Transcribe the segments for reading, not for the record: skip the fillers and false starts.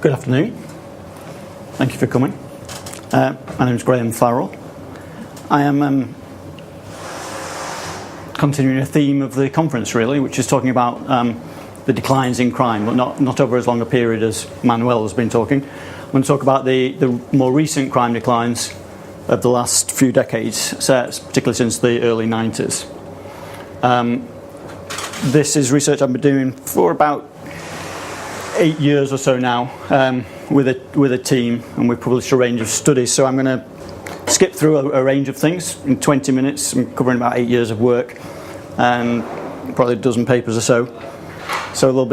Good afternoon. Thank you for coming. My name is Graham Farrell. I am continuing a theme of the conference, really, which is talking about the declines in crime, but not over as long a period as Manuel has been talking. I'm going to talk about the more recent crime declines of the last few decades, particularly since the early 90s. This is research I've been doing for about 8 years or so now with a team, and we've published a range of studies. So I'm going to skip through a range of things in 20 minutes. I'm covering about 8 years of work and probably a dozen papers or so. So it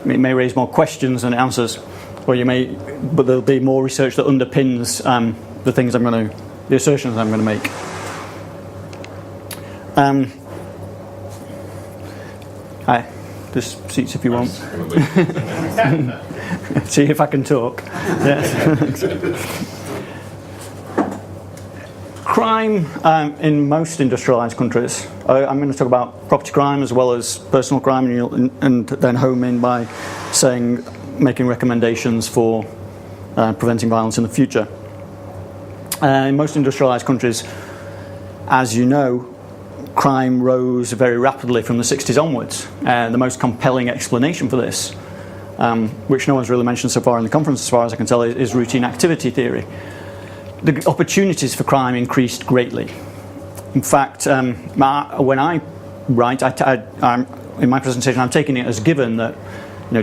may raise more questions than it answers, but there'll be more research that underpins the assertions I'm going to make. Hi. Just seats if you want. See if I can talk. Yes. Crime in most industrialised countries. I'm going to talk about property crime as well as personal crime, and then home in by making recommendations for preventing violence in the future. In most industrialised countries, as you know, crime rose very rapidly from the 60s onwards. The most compelling explanation for this, which no one's really mentioned so far in the conference as far as I can tell, is routine activity theory. The opportunities for crime increased greatly. In fact, when I write, in my presentation, I'm taking it as given that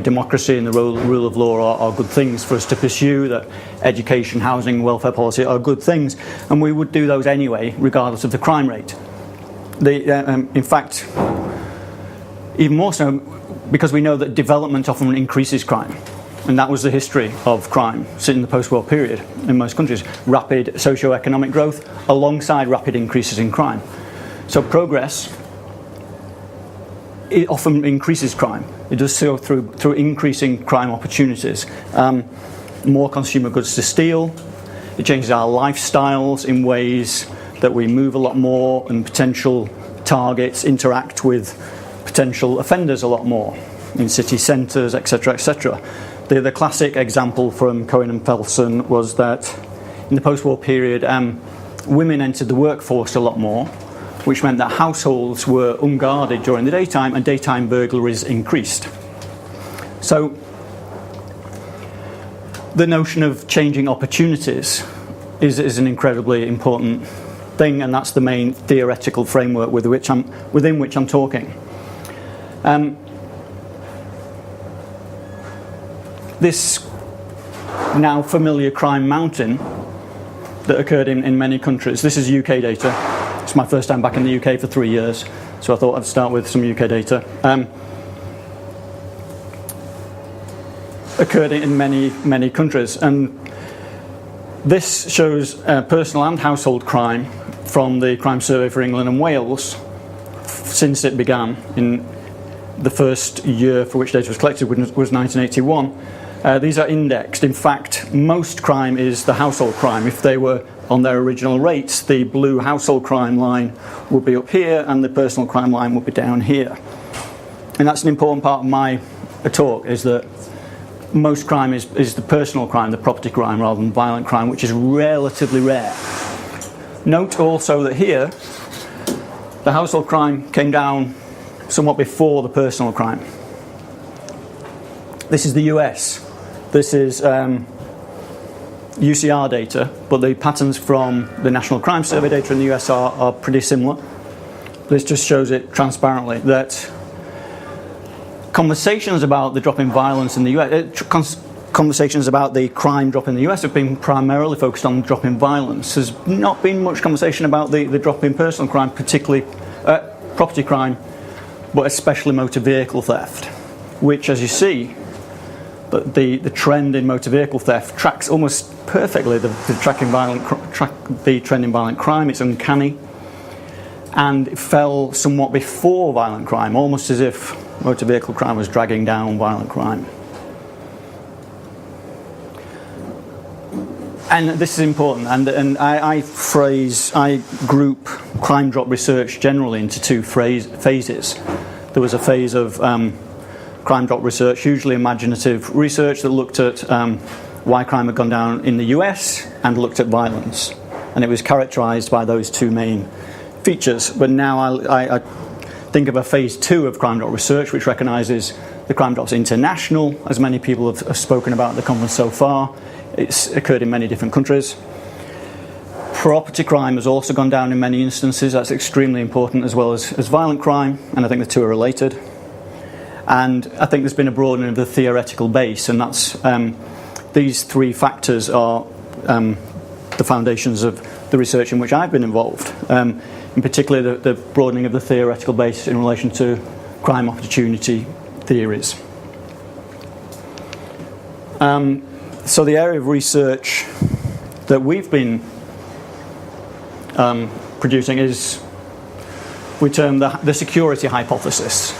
democracy and the rule of law are good things for us to pursue, that education, housing, welfare policy are good things, and we would do those anyway, regardless of the crime rate. In fact, even more so, because we know that development often increases crime. And that was the history of crime in the post-war period in most countries. Rapid socio-economic growth alongside rapid increases in crime. So progress, it often increases crime. It does so through increasing crime opportunities. More consumer goods to steal. It changes our lifestyles in ways that we move a lot more, and potential targets interact with potential offenders a lot more in city centres, etc., etc. The classic example from Cohen and Felsen was that in the post-war period, women entered the workforce a lot more, which meant that households were unguarded during the daytime, and daytime burglaries increased. So the notion of changing opportunities is an incredibly important thing, and that's the main theoretical framework within which I'm talking. This now familiar crime mountain that occurred in many countries. This is UK data. It's my first time back in the UK for 3 years, so I thought I'd start with some UK data. Occurred in many countries, and this shows personal and household crime from the Crime Survey for England and Wales since it began. In the first year for which data was collected was 1981. These are indexed. In fact, most crime is the household crime. If they were on their original rates, the blue household crime line would be up here and the personal crime line would be down here. And that's an important part of my talk, is that most crime is the personal crime, the property crime, rather than violent crime, which is relatively rare. Note also that here, the household crime came down somewhat before the personal crime. This is the US. This is UCR data, but the patterns from the National Crime Survey data in the US are pretty similar. This just shows it transparently that conversations about the drop in violence in the US, conversations about the crime drop in the US have been primarily focused on the drop in violence. There's not been much conversation about the drop in personal crime, particularly property crime, but especially motor vehicle theft, which, as you see, the trend in motor vehicle theft tracks almost perfectly the trend in violent crime. It's uncanny, and it fell somewhat before violent crime, almost as if motor vehicle crime was dragging down violent crime. And this is important, and I group crime drop research generally into two phases. There was a phase of crime drop research, hugely imaginative research that looked at why crime had gone down in the US and looked at violence. And it was characterized by those two main features. But now I think of a phase 2 of crime drop research, which recognizes the crime drop's international, as many people have spoken about at the conference so far. It's occurred in many different countries. Property crime has also gone down in many instances. That's extremely important, as well as violent crime, and I think the two are related. And I think there's been a broadening of the theoretical base, and that's these three factors are the foundations of the research in which I've been involved. In particular, the broadening of the theoretical base in relation to crime opportunity theories. So the area of research that we've been producing is, we term the security hypothesis,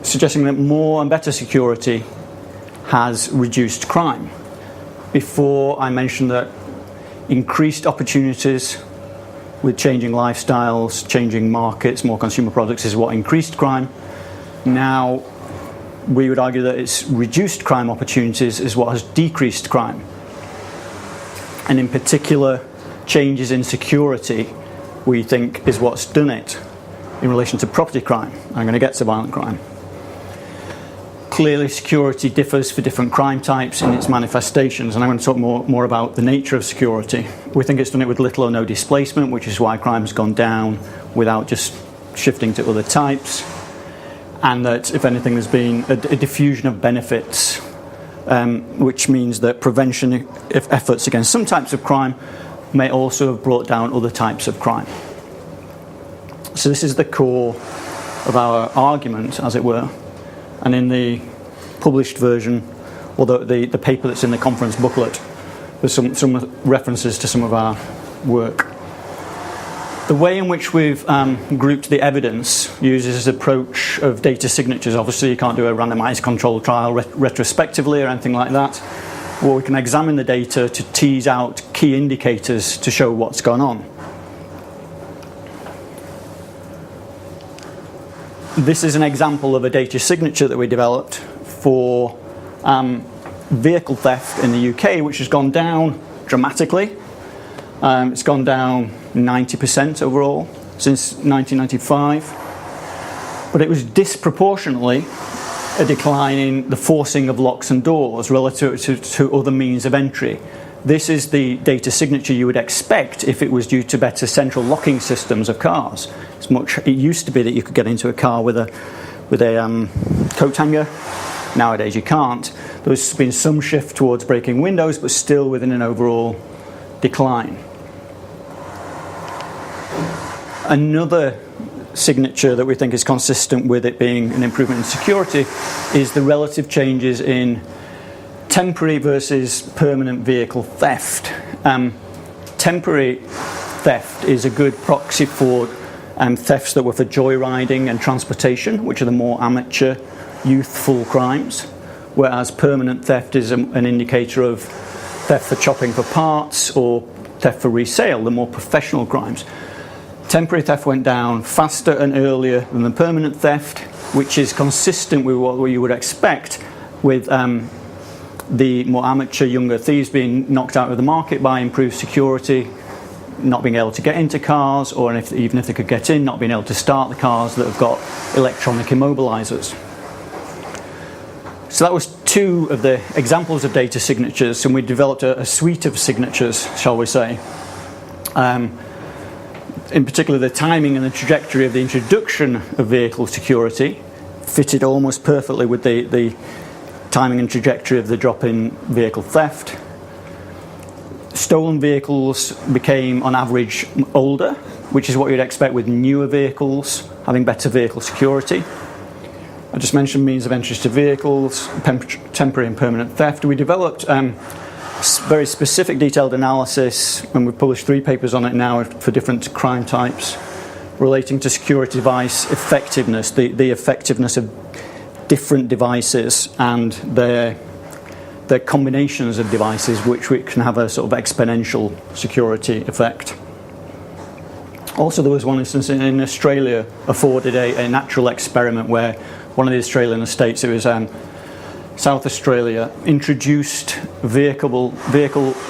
suggesting that more and better security has reduced crime. Before, I mentioned that increased opportunities with changing lifestyles, changing markets, more consumer products is what increased crime. Now, we would argue that it's reduced crime opportunities is what has decreased crime. And in particular, changes in security, we think, is what's done it in relation to property crime. I'm going to get to violent crime. Clearly, security differs for different crime types in its manifestations, and I'm going to talk more about the nature of security. We think it's done it with little or no displacement, which is why crime has gone down without just shifting to other types, and that, if anything, there's been a diffusion of benefits, which means that prevention efforts against some types of crime may also have brought down other types of crime. So this is the core of our argument, as it were. And in the published version, or the paper that's in the conference booklet, there's some references to some of our work. The way in which we've grouped the evidence uses this approach of data signatures. Obviously, you can't do a randomized controlled trial retrospectively or anything like that. Well, we can examine the data to tease out key indicators to show what's gone on. This is an example of a data signature that we developed for vehicle theft in the UK, which has gone down dramatically. It's gone down 90% overall since 1995. But it was disproportionately a decline in the forcing of locks and doors relative to other means of entry. This is the data signature you would expect if it was due to better central locking systems of cars. It used to be that you could get into a car with a coat hanger. Nowadays you can't. There's been some shift towards breaking windows, but still within an overall decline. Another signature that we think is consistent with it being an improvement in security is the relative changes in temporary versus permanent vehicle theft. Temporary theft is a good proxy for thefts that were for joyriding and transportation, which are the more amateur, youthful crimes, whereas permanent theft is an indicator of theft for chopping for parts or theft for resale, the more professional crimes. Temporary theft went down faster and earlier than the permanent theft, which is consistent with what you would expect with the more amateur, younger thieves being knocked out of the market by improved security, not being able to get into cars, or even if they could get in, not being able to start the cars that have got electronic immobilizers. So that was two of the examples of data signatures, and we developed a suite of signatures, shall we say. In particular, the timing and the trajectory of the introduction of vehicle security fitted almost perfectly with the timing and trajectory of the drop in vehicle theft. Stolen vehicles became, on average, older, which is what you'd expect with newer vehicles having better vehicle security. I just mentioned means of entry to vehicles, temporary and permanent theft. We developed very specific detailed analysis, and we've published 3 papers on it now for different crime types, relating to security device effectiveness, the effectiveness of different devices and their combinations of devices which can have a sort of exponential security effect. Also, there was one instance in Australia afforded a natural experiment where one of the Australian estates, it was South Australia, introduced vehicle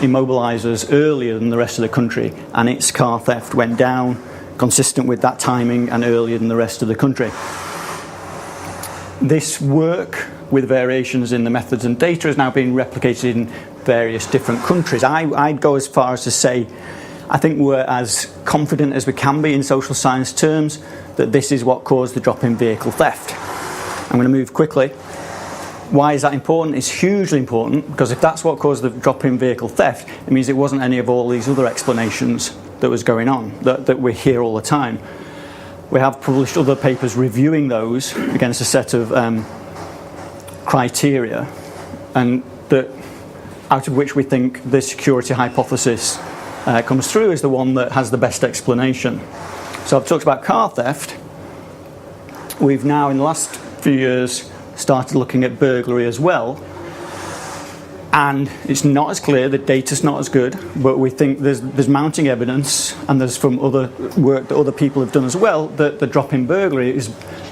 immobilisers earlier than the rest of the country, and its car theft went down consistent with that timing and earlier than the rest of the country. This work with variations in the methods and data is now being replicated in various different countries. I'd go as far as to say I think we're as confident as we can be in social science terms that this is what caused the drop in vehicle theft. I'm going to move quickly. Why is that important? It's hugely important, because if that's what caused the drop in vehicle theft, it means it wasn't any of all these other explanations that was going on, that we hear all the time. We have published other papers reviewing those against a set of criteria, and that out of which we think the security hypothesis comes through as the one that has the best explanation. So I've talked about car theft. We've now, in the last few years, started looking at burglary as well, and it's not as clear, the data's not as good, but we think there's mounting evidence, and there's from other work that other people have done as well, that the drop in burglary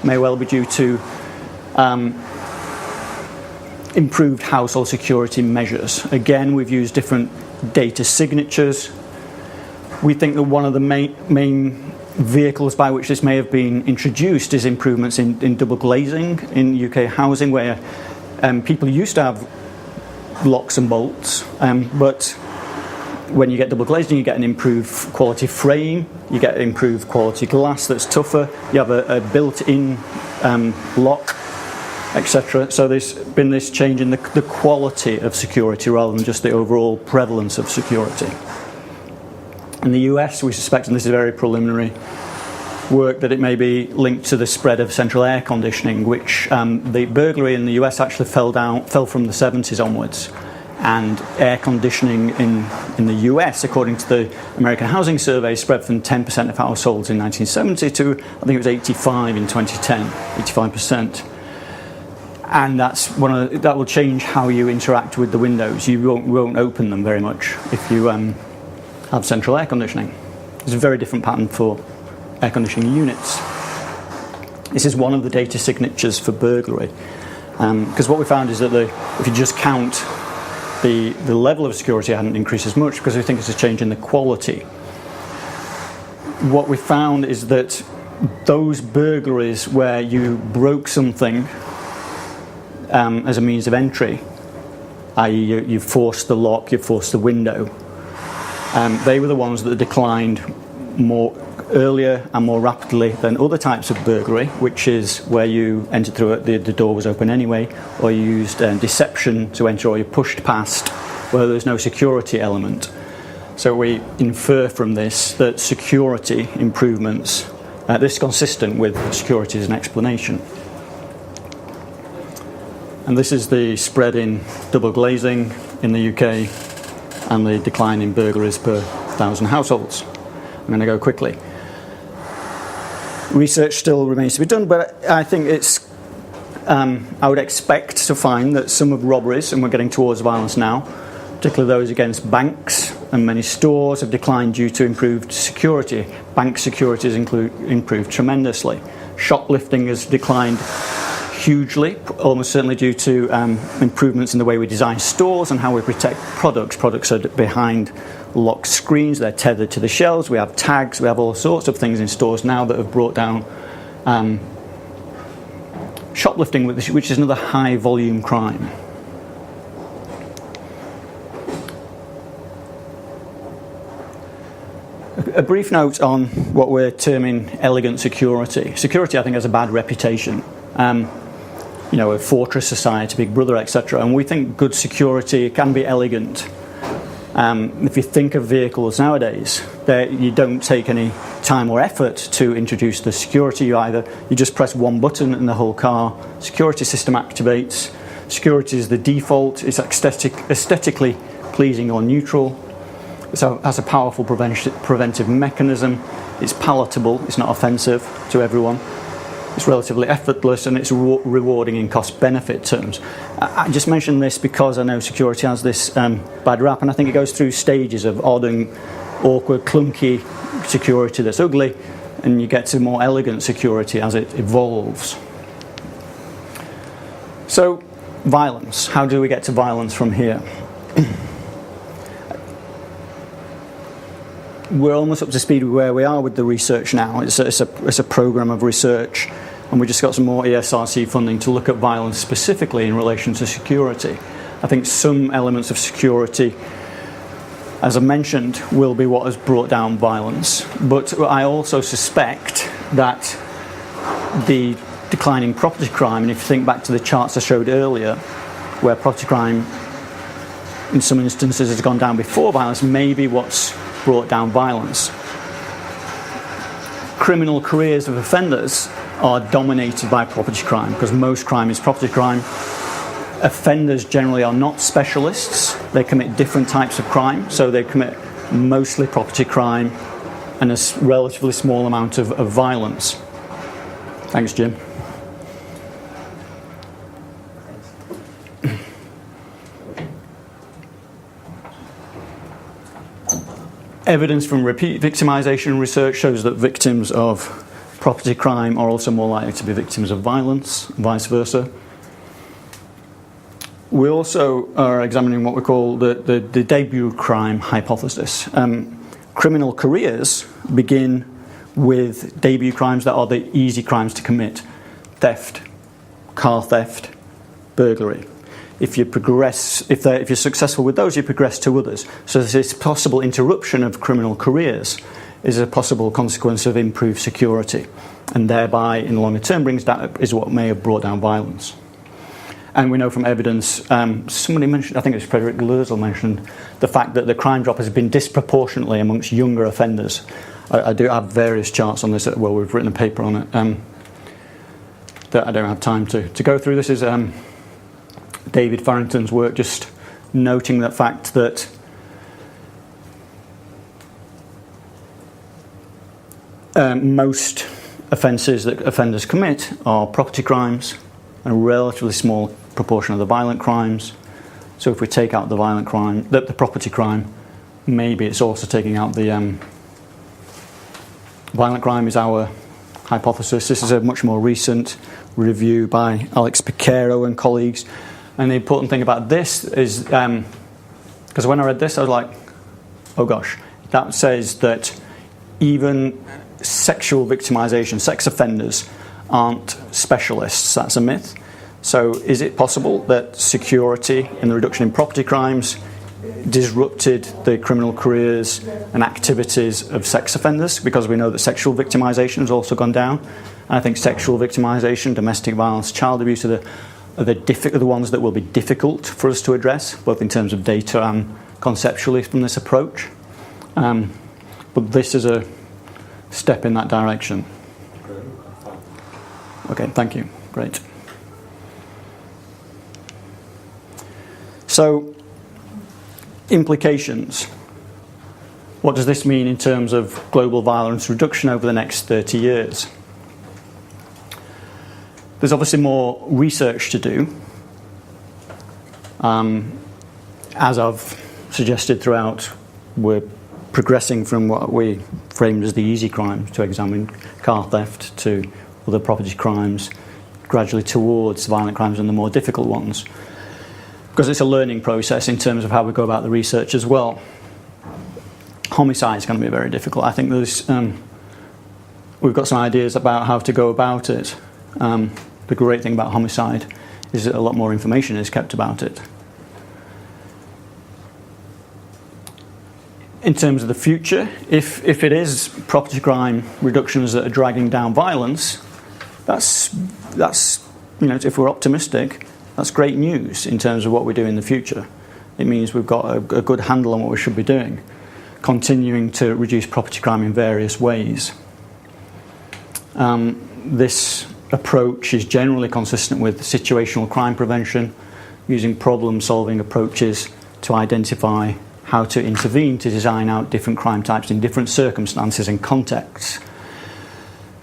may well be due to improved household security measures. Again, we've used different data signatures. We think that one of the main vehicles by which this may have been introduced is improvements in double glazing in UK housing, where people used to have locks and bolts, but when you get double glazing, you get an improved quality frame, you get improved quality glass that's tougher, you have a built-in lock, etc. So there's been this change in the quality of security rather than just the overall prevalence of security. In the US, we suspect, and this is very preliminary work, that it may be linked to the spread of central air conditioning, which the burglary in the US actually fell from the 70s onwards. And air conditioning in the US, according to the American Housing Survey, spread from 10% of households in 1970 to, I think it was 85 in 2010, 85%. And that will change how you interact with the windows. You won't open them very much if you have central air conditioning. It's a very different pattern for air conditioning units. This is one of the data signatures for burglary, because what we found is that if you just count the level of security hadn't increased as much, because we think it's a change in the quality. What we found is that those burglaries where you broke something as a means of entry, i.e. you forced the lock, you forced the window, they were the ones that declined more earlier and more rapidly than other types of burglary, which is where you entered through it, the door was open anyway, or you used deception to enter, or you pushed past where there's no security element. So we infer from this that security improvements, this is consistent with security as an explanation. And this is the spread in double glazing in the UK and the decline in burglaries per 1,000 households. I'm going to go quickly. Research still remains to be done, but I think I would expect to find that some of robberies, and we're getting towards violence now, particularly those against banks and many stores, have declined due to improved security. Bank security has improved tremendously. Shoplifting has declined hugely, almost certainly due to improvements in the way we design stores and how we protect products. Products are behind locked screens, they're tethered to the shelves, we have tags, we have all sorts of things in stores now that have brought down shoplifting, which is another high volume crime. A brief note on what we're terming elegant security. Security, I think, has a bad reputation. A fortress society, Big Brother, etc. And we think good security can be elegant. If you think of vehicles nowadays, you don't take any time or effort to introduce the security. You just press one button and the whole car security system activates. Security is the default. It's aesthetically pleasing or neutral. It has a powerful preventive mechanism. It's palatable. It's not offensive to everyone. It's relatively effortless, and it's rewarding in cost-benefit terms. I just mentioned this because I know security has this bad rap, and I think it goes through stages of odd and awkward, clunky security that's ugly, and you get to more elegant security as it evolves. So, violence. How do we get to violence from here? We're almost up to speed with where we are with the research now. It's a program of research, and we just got some more ESRC funding to look at violence specifically in relation to security. I think some elements of security, as I mentioned, will be what has brought down violence. But I also suspect that the declining property crime, and if you think back to the charts I showed earlier, where property crime in some instances has gone down before violence, may be what's brought down violence. Criminal careers of offenders are dominated by property crime, because most crime is property crime. Offenders generally are not specialists. They commit different types of crime, so they commit mostly property crime and a relatively small amount of violence. Thanks, Jim. Evidence from repeat victimization research shows that victims of property crime are also more likely to be victims of violence, vice versa. We also are examining what we call the debut crime hypothesis. Criminal careers begin with debut crimes that are the easy crimes to commit: theft, car theft, burglary. If you progress, if you're successful with those, you progress to others. So this possible interruption of criminal careers is a possible consequence of improved security, and thereby, in the longer term, is what may have brought down violence. And we know from evidence, somebody mentioned, I think it was Frederick Lursel mentioned, the fact that the crime drop has been disproportionately amongst younger offenders. I do have various charts on this. Well, we've written a paper on it that I don't have time to go through. This is David Farrington's work, just noting the fact that most offences that offenders commit are property crimes, and a relatively small proportion of the violent crimes. So if we take out the violent crime, the property crime, maybe it's also taking out the violent crime is our hypothesis. This is a much more recent review by Alex Piquero and colleagues. And the important thing about this is, because when I read this, I was like, oh gosh, that says that even sexual victimization, sex offenders, aren't specialists. That's a myth. So is it possible that security and the reduction in property crimes disrupted the criminal careers and activities of sex offenders? Because we know that sexual victimization has also gone down. And I think sexual victimization, domestic violence, child abuse are the ones that will be difficult for us to address, both in terms of data and conceptually from this approach. But this is a step in that direction. Okay, thank you. Great. So, implications. What does this mean in terms of global violence reduction over the next 30 years? There's obviously more research to do. As I've suggested throughout, we're progressing from what we framed as the easy crimes to examine car theft to other property crimes, gradually towards violent crimes and the more difficult ones. Because it's a learning process in terms of how we go about the research as well. Homicide is going to be very difficult. I think we've got some ideas about how to go about it. The great thing about homicide is that a lot more information is kept about it. In terms of the future, if it is property crime reductions that are dragging down violence, that's if we're optimistic, that's great news in terms of what we do in the future. It means we've got a good handle on what we should be doing, continuing to reduce property crime in various ways. This approach is generally consistent with situational crime prevention, using problem-solving approaches to identify how to intervene to design out different crime types in different circumstances and contexts.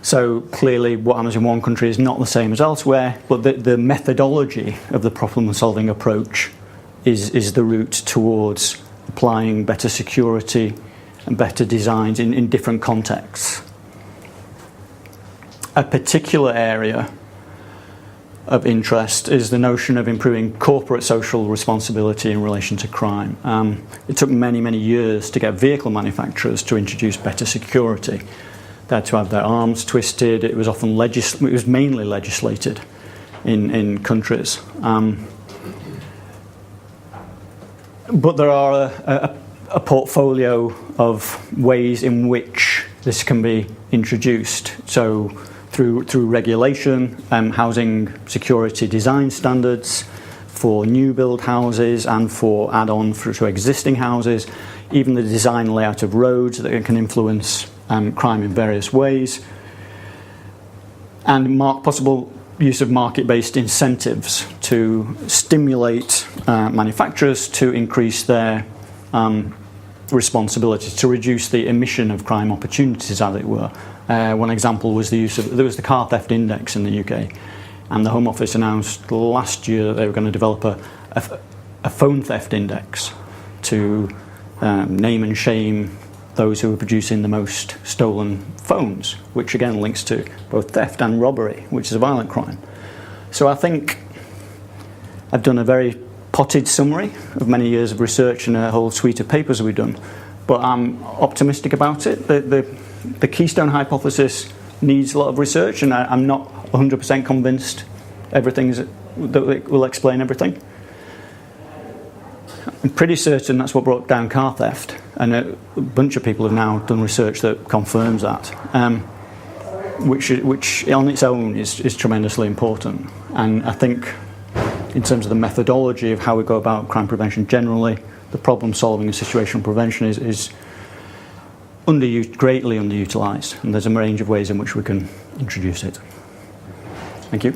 So clearly what happens in one country is not the same as elsewhere, but the methodology of the problem-solving approach is the route towards applying better security and better designs in different contexts. A particular area of interest is the notion of improving corporate social responsibility in relation to crime. It took many, many years to get vehicle manufacturers to introduce better security. They had to have their arms twisted. It was often it was mainly legislated in countries. But there are a portfolio of ways in which this can be introduced. So through regulation, housing security design standards for new build houses and for add-on to existing houses, even the design and layout of roads that can influence crime in various ways, and possible use of market-based incentives to stimulate manufacturers to increase their responsibility, to reduce the emission of crime opportunities, as it were. One example was there was the car theft index in the UK, and the Home Office announced last year that they were going to develop a phone theft index to name and shame those who were producing the most stolen phones, which again links to both theft and robbery, which is a violent crime. So I think I've done a very potted summary of many years of research and a whole suite of papers we've done, but I'm optimistic about it. The keystone hypothesis needs a lot of research, and I'm not 100% convinced that it will explain everything. I'm pretty certain that's what brought down car theft, and a bunch of people have now done research that confirms that, which on its own is tremendously important. And I think in terms of the methodology of how we go about crime prevention generally, the problem solving and situational prevention is greatly underutilised, and there's a range of ways in which we can introduce it. Thank you.